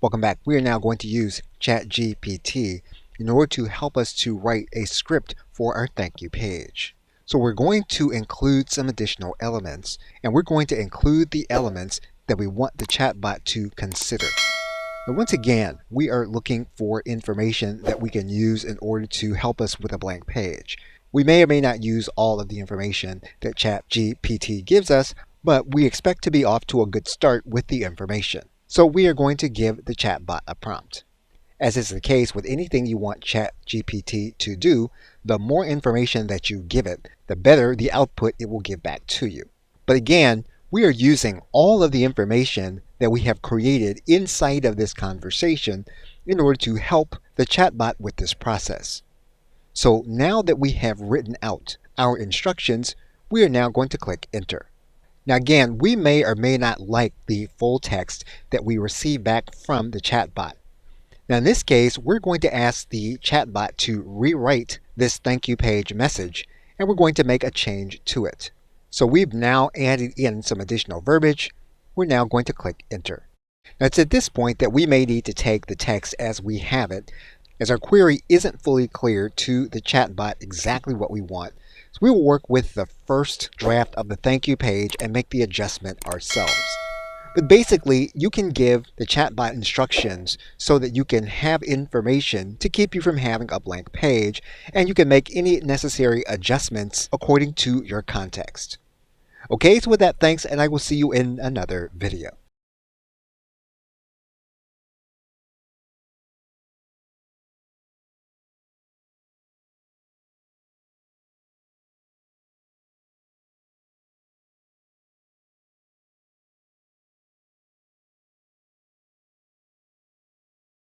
Welcome back. We are now going to use ChatGPT in order to help us to write a script for our thank you page. So we're going to include some additional elements, and we're going to include the elements that we want the chatbot to consider. Now, once again, we are looking for information that we can use in order to help us with a blank page. We may or may not use all of the information that ChatGPT gives us, but we expect to be off to a good start with the information. So we are going to give the chatbot a prompt. As is the case with anything you want ChatGPT to do, the more information that you give it, the better the output it will give back to you. But again, we are using all of the information that we have created inside of this conversation in order to help the chatbot with this process. So now that we have written out our instructions, we are now going to click Enter. Now again, we may or may not like the full text that we receive back from the chatbot. Now in this case, we're going to ask the chatbot to rewrite this thank you page message, and we're going to make a change to it. So we've now added in some additional verbiage. We're now going to click Enter. Now it's at this point that we may need to take the text as we have it, as our query isn't fully clear to the chatbot exactly what we want. So we will work with the first draft of the thank you page and make the adjustment ourselves. But basically, you can give the chatbot instructions so that you can have information to keep you from having a blank page, and you can make any necessary adjustments according to your context. Okay, so with that, thanks, and I will see you in another video.